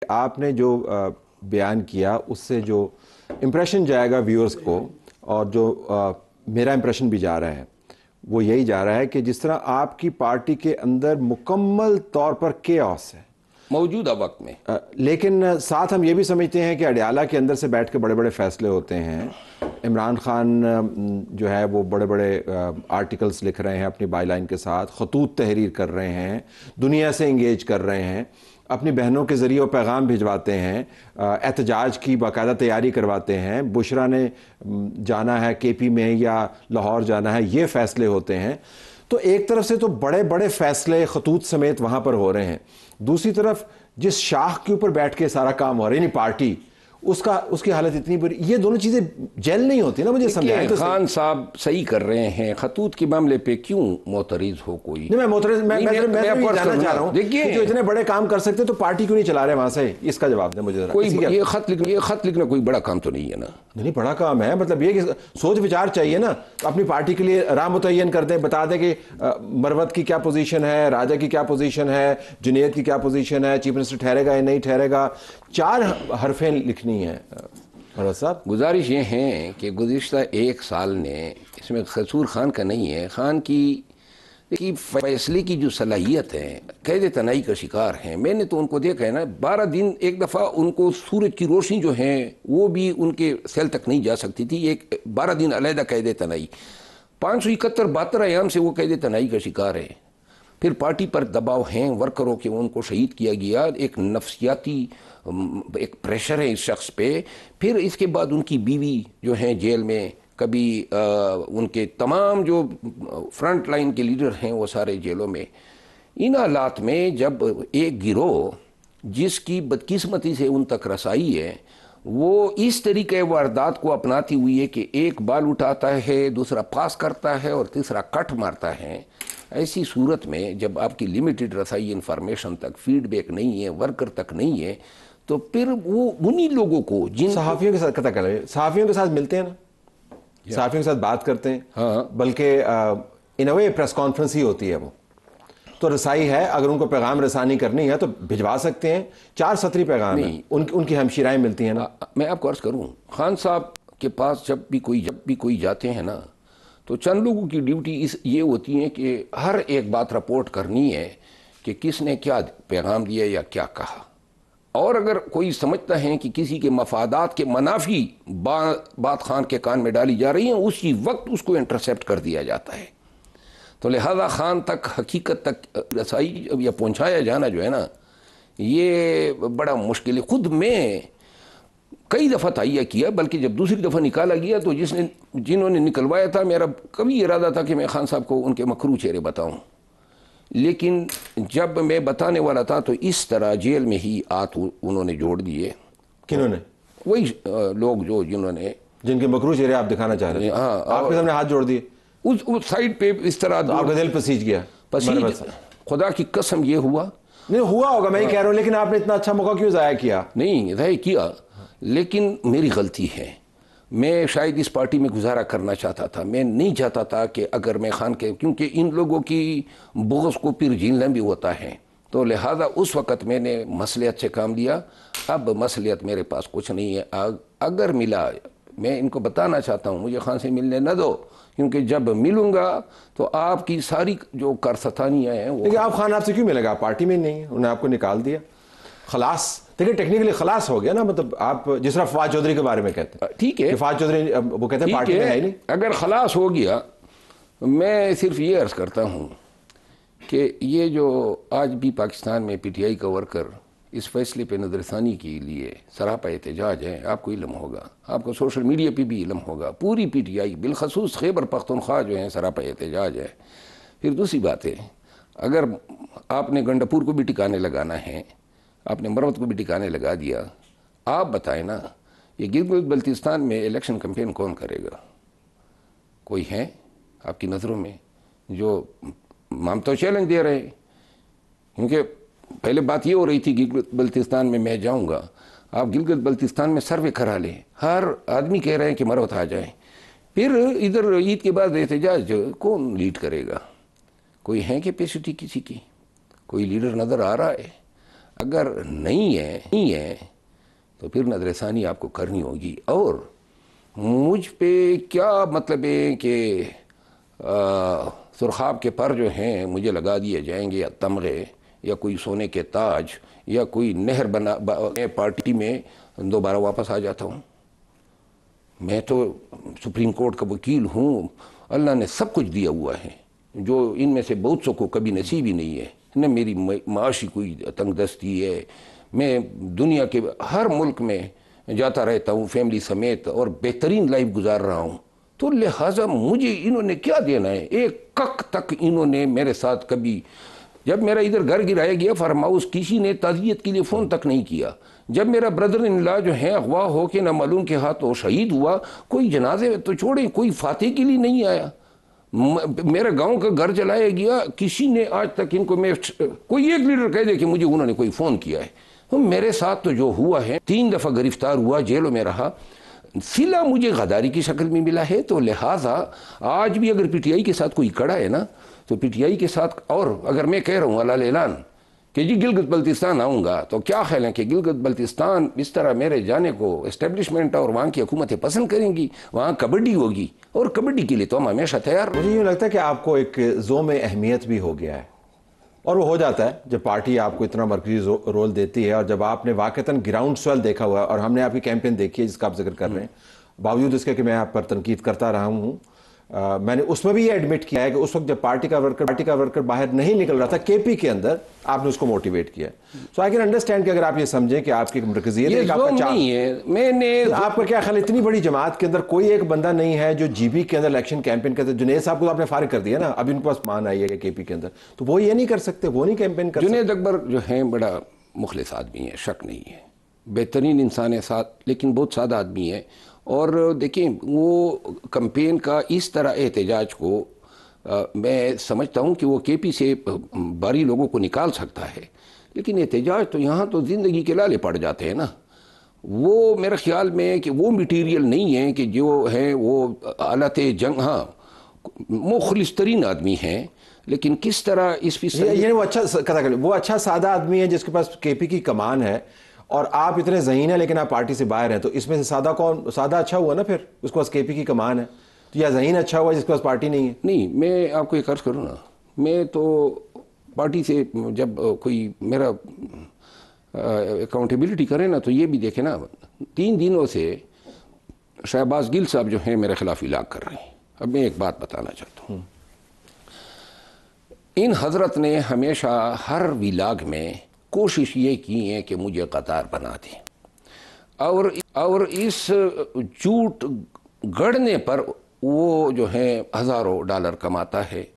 آپ نے جو بیان کیا اس سے جو امپریشن جائے گا ویورز کو، اور جو میرا امپریشن بھی جا رہا ہے وہ یہی جا رہا ہے کہ جس طرح آپ کی پارٹی کے اندر مکمل طور پر کیوس ہے موجودہ وقت میں، لیکن ساتھ ہم یہ بھی سمجھتے ہیں کہ اڈیالہ کے اندر سے بیٹھ کے بڑے بڑے فیصلے ہوتے ہیں. عمران خان جو ہے وہ بڑے بڑے آرٹیکلز لکھ رہے ہیں اپنی بائی لائن کے ساتھ، خطوط تحریر کر رہے ہیں، دنیا سے انگیج کر رہے ہیں، اپنی بہنوں کے ذریعے وہ پیغام بھجواتے ہیں، احتجاج کی باقاعدہ تیاری کرواتے ہیں. بشرا نے جانا ہے کے پی میں یا لاہور جانا ہے، یہ فیصلے ہوتے ہیں. تو ایک طرف سے تو بڑے بڑے فیصلے خطوط سمیت وہاں پر ہو رہے ہیں، دوسری طرف جس شاخ کے اوپر بیٹھ کے سارا کام ہو رہا ہے یعنی پارٹی، اس کی حالت اتنی بری. یہ دونوں چیزیں جیل نہیں ہوتی نا، مجھے سمجھائیں تو خان صاحب صحیح کر رہے ہیں. خطوط کے معاملے پہ کیوں معترض ہو کوئی؟ نہیں، میں معترض میں جاننا چاہ رہا ہوں کہ جو اتنے بڑے کام کر سکتے تو پارٹی کیوں نہیں چلا رہے وہاں سے؟ اس کا جواب دیں مجھے. یہ خط لکھنا کوئی بڑا کام تو نہیں ہے نا. نہیں، بڑا کام ہے. مطلب یہ کہ سوچ وچار چاہیے نا. اپنی پارٹی کے لیے راہ متعین کر دیں، بتا دیں کہ مروت کی کیا پوزیشن ہے، راجہ کی کیا پوزیشن ہے، جنید کی کیا پوزیشن ہے، چیف منسٹر ٹھہرے گا یا نہیں ٹھہرے گا. 4 حرفیں لکھنی ہیں. مروت صاحب، گزارش یہ ہے کہ گزشتہ 1 سال نے، اس میں قصور خان کا نہیں ہے، خان کی فیصلے کی جو صلاحیت ہے، قید تنہائی کا شکار ہیں. میں نے تو ان کو دیکھا ہے نا، 12 دن ایک دفعہ ان کو سورج کی روشنی جو ہے وہ بھی ان کے سیل تک نہیں جا سکتی تھی. 12 دن علیحدہ قید تنہائی، 571-72 ایام سے وہ قید تنہائی کا شکار ہے. پھر پارٹی پر دباؤ ہیں ورکروں کے، ان کو شہید کیا گیا، ایک نفسیاتی ایک پریشر ہے اس شخص پہ. پھر اس کے بعد ان کی بیوی جو ہیں جیل میں، کبھی ان کے تمام جو فرنٹ لائن کے لیڈر ہیں وہ سارے جیلوں میں. ان حالات میں جب ایک گروہ جس کی بدقسمتی سے ان تک رسائی ہے، وہ اس طریقے واردات کو اپناتی ہوئی ہے کہ ایک بال اٹھاتا ہے، دوسرا پاس کرتا ہے اور تیسرا کٹ مارتا ہے، ایسی صورت میں جب آپ کی لمیٹڈ رسائی انفارمیشن تک، فیڈ بیک نہیں ہے، ورکر تک نہیں ہے، تو پھر وہ انہی لوگوں کو جن صحافیوں کے ساتھ قطع کر رہے ہیں، صحافیوں کے ساتھ ملتے ہیں نا، صحافیوں کے ساتھ بات کرتے ہیں. ہاں، بلکہ ان اے وے پریس کانفرنس ہی ہوتی ہے. وہ تو رسائی ہے، اگر ان کو پیغام رسانی کرنی ہے تو بھجوا سکتے ہیں. 4 سطری پیغام ہیں، ان کی ہمشیرائیں ملتی ہیں نا. میں آپ کو عرض کروں، خان صاحب کے پاس جب بھی کوئی جاتے ہیں نا، تو چند لوگوں کی ڈیوٹی یہ ہوتی ہے کہ ہر ایک بات رپورٹ کرنی ہے کہ کس نے کیا پیغام دیا یا کیا کہا. اور اگر کوئی سمجھتا ہے کہ کسی کے مفادات کے منافی بات خان کے کان میں ڈالی جا رہی ہیں، اسی وقت اس کو انٹرسیپٹ کر دیا جاتا ہے. تو لہذا خان تک، حقیقت تک رسائی یا پہنچایا جانا جو ہے نا، یہ بڑا مشکل ہے. خود میں کئی دفعہ تہیہ کیا، بلکہ جب دوسری دفعہ نکالا گیا تو جنہوں نے نکلوایا تھا، میرا کبھی ارادہ تھا کہ میں خان صاحب کو ان کے مکروہ چہرے بتاؤں، لیکن جب میں بتانے والا تھا تو اس طرح جیل میں ہی انہوں نے جوڑ دیے. کنہوں نے؟ وہی لوگ جن کے مکروہ چہرے آپ دکھانا چاہ رہے ہیں. ہاں، آپ کے سامنے ہاتھ جوڑ دیے، اس سائڈ پہ اس طرح آپ کا دل پسیج گیا. خدا کی قسم یہ ہوا نہیں ہوا ہوگا، میں ہی کہہ رہا ہوں، لیکن آپ نے اتنا اچھا موقع کیوں ضائع کیا؟ نہیں ضائع کیا، لیکن میری غلطی ہے. میں شاید اس پارٹی میں گزارا کرنا چاہتا تھا. میں نہیں چاہتا تھا کہ اگر میں خان کے، کیونکہ ان لوگوں کی بغض کو پھر جھیلنا بھی ہوتا ہے، تو لہذا اس وقت میں نے مصلحت سے کام لیا. اب مصلحت میرے پاس کچھ نہیں ہے. اگر ملا، میں ان کو بتانا چاہتا ہوں، مجھے خان سے ملنے نہ دو، کیونکہ جب ملوں گا تو آپ کی ساری جو کارستانیاں ہیں وہ... لیکن آپ خان آپ سے کیوں ملے گا؟ آپ پارٹی میں نہیں ہیں، انہیں آپ کو نکال دیا. خلاص دیکھیں، ٹیکنیکلی خلاص ہو گیا نا. مطلب آپ جس طرح فواد چودھری کے بارے میں کہتے ہیں، ٹھیک ہے، فواد چودھری وہ کہتے ہیں پارٹی میں ہے ہی نہیں. اگر خلاص ہو گیا، میں صرف یہ عرض کرتا ہوں کہ یہ جو آج بھی پاکستان میں پی ٹی آئی کا ورکر اس فیصلے پہ نظر ثانی کے لیے سراپا احتجاج ہے، آپ کو علم ہوگا، آپ کو سوشل میڈیا پہ بھی علم ہوگا، پوری پی ٹی آئی بالخصوص خیبر پختونخوا جو ہیں سراپا احتجاج ہے. پھر دوسری بات ہے، اگر آپ نے گنڈپور کو بھی ٹکانے لگانا ہے، آپ نے مروت کو بھی ٹکانے لگا دیا، آپ بتائیں نا، یہ گلگت بلتستان میں الیکشن کمپین کون کرے گا؟ کوئی ہے آپ کی نظروں میں جو ہم تو چیلنج دے رہے ہیں؟ کیونکہ پہلے بات یہ ہو رہی تھی گلگت بلتستان میں میں جاؤں گا، آپ گلگت بلتستان میں سروے کرا لیں، ہر آدمی کہہ رہے ہیں کہ مروت آ جائیں. پھر ادھر عید کے بعد احتجاج کون لیڈ کرے گا؟ کوئی ہے کیپیسٹی کسی کی؟ کوئی لیڈر نظر آ رہا ہے؟ اگر نہیں ہے تو پھر نظر ثانی آپ کو کرنی ہوگی. اور مجھ پہ کیا مطلب ہے کہ سرخاب کے پر جو ہیں مجھے لگا دیے جائیں گے، یا تمغے، یا کوئی سونے کے تاج، یا کوئی نہر بنا پارٹی میں دوبارہ واپس آ جاتا ہوں. میں تو سپریم کورٹ کا وکیل ہوں، اللہ نے سب کچھ دیا ہوا ہے جو ان میں سے بہت سو کو کبھی نصیب ہی نہیں ہے. نہ میری معاشی کوئی تنگ دستی ہے، میں دنیا کے ہر ملک میں جاتا رہتا ہوں فیملی سمیت، اور بہترین لائف گزار رہا ہوں. تو لہٰذا مجھے انہوں نے کیا دینا ہے؟ ایک کک تک انہوں نے میرے ساتھ کبھی، جب میرا ادھر گھر گرایا گیا فارم ہاؤس، کسی نے تعزیت کے لیے فون تک نہیں کیا. جب میرا بردر ان لا جو ہے اغوا ہو کے نہ معلوم کے ہاتھ شہید ہوا، کوئی جنازے تو چھوڑیں، کوئی فاتح کے لیے نہیں آیا. میرے گاؤں کا گھر جلایا گیا، کسی نے آج تک ان کو، میں کوئی ایک لیڈر کہہ دے کہ مجھے انہوں نے کوئی فون کیا ہے. میرے ساتھ تو جو ہوا ہے، 3 دفعہ گرفتار ہوا، جیلوں میں رہا، صلہ مجھے غداری کی شکل میں ملا ہے. تو لہٰذا آج بھی اگر پی ٹی آئی کے ساتھ کوئی کڑا ہے نا، تو پی ٹی آئی کے ساتھ، اور اگر میں کہہ رہا ہوں علال اعلان کہ جی گلگت بلتستان آؤں گا، تو کیا خیال ہے کہ گلگت بلتستان اس طرح میرے جانے کو اسٹیبلشمنٹ اور وہاں کی حکومتیں پسند کریں گی؟ وہاں کبڈی ہوگی، اور کبڈی کے لیے تو ہم ہمیشہ تیار. مجھے یوں لگتا ہے کہ آپ کو ایک زوم اہمیت بھی ہو گیا ہے، اور وہ ہو جاتا ہے جب پارٹی آپ کو اتنا مرکزی رول دیتی ہے، اور جب آپ نے واقعتاً گراؤنڈ سویل دیکھا ہوا ہے، اور ہم نے آپ کی کیمپین دیکھی ہے جس کا آپ ذکر کر رہے ہیں، باوجود اس کے کہ میں آپ پر تنقید کرتا رہا ہوں، میں نے اس میں بھی یہ ایڈمٹ کیا ہے کہ اس وقت جب پارٹی کا ورکر باہر نہیں نکل رہا تھا کے پی کے اندر، آپ نے اس کو موٹیویٹ کیا. سو آئی کین انڈرسٹینڈ کہ اگر آپ یہ سمجھیں کہ آپ کی مرکزیت یہ ظلم نہیں ہے. میں نے آپ کا کیا خیال، اتنی بڑی جماعت کے اندر کوئی ایک بندہ نہیں ہے جو جی بی کے اندر الیکشن کیمپین کرتے؟ جنید صاحب کو تو آپ نے فارغ کر دیا نا، اب ان کے پاس مان آئی ہے کے پی کے اندر، تو وہ یہ نہیں کر سکتے، وہ نہیں کیمپین کر سکتے؟ جنید اکبر جو ہیں بڑا مخلص آدمی ہے، شک نہیں ہے، بہترین انسان ہے ساتھ، لیکن بہت سادہ آدمی ہے. اور دیکھیں وہ کمپین کا اس طرح احتجاج کو میں سمجھتا ہوں کہ وہ کے پی سے باری لوگوں کو نکال سکتا ہے، لیکن احتجاج تو یہاں تو زندگی کے لالے پڑ جاتے ہیں نا. وہ میرے خیال میں کہ وہ میٹیریل نہیں ہے کہ جو ہیں وہ آلت جنگ، ہاں مخلص ترین آدمی ہیں، لیکن کس طرح اس یہ وہ اچھا سادہ آدمی ہے جس کے پاس کے پی کی کمان ہے، اور آپ اتنے ذہین ہیں لیکن آپ پارٹی سے باہر ہیں، تو اس میں سے سادہ اچھا ہوا نا پھر، اس کے پاس کے پی کی کمان ہے، تو یا ذہین اچھا ہوا جس کے پاس پارٹی نہیں ہے؟ نہیں، میں آپ کو ایک عرض کروں نا، میں تو پارٹی سے جب کوئی میرا اکاؤنٹیبلٹی کرے نا، تو یہ بھی دیکھے نا، 3 دنوں سے شہباز گل صاحب جو ہیں میرے خلاف ابلاغ کر رہے ہیں. اب میں ایک بات بتانا چاہتا ہوں، ان حضرت نے ہمیشہ ہر ولاگ میں کوشش یہ کی ہے کہ مجھے قطار بنا دیں، اور اس جھوٹ گڑنے پر وہ جو ہے ہزاروں ڈالر کماتا ہے.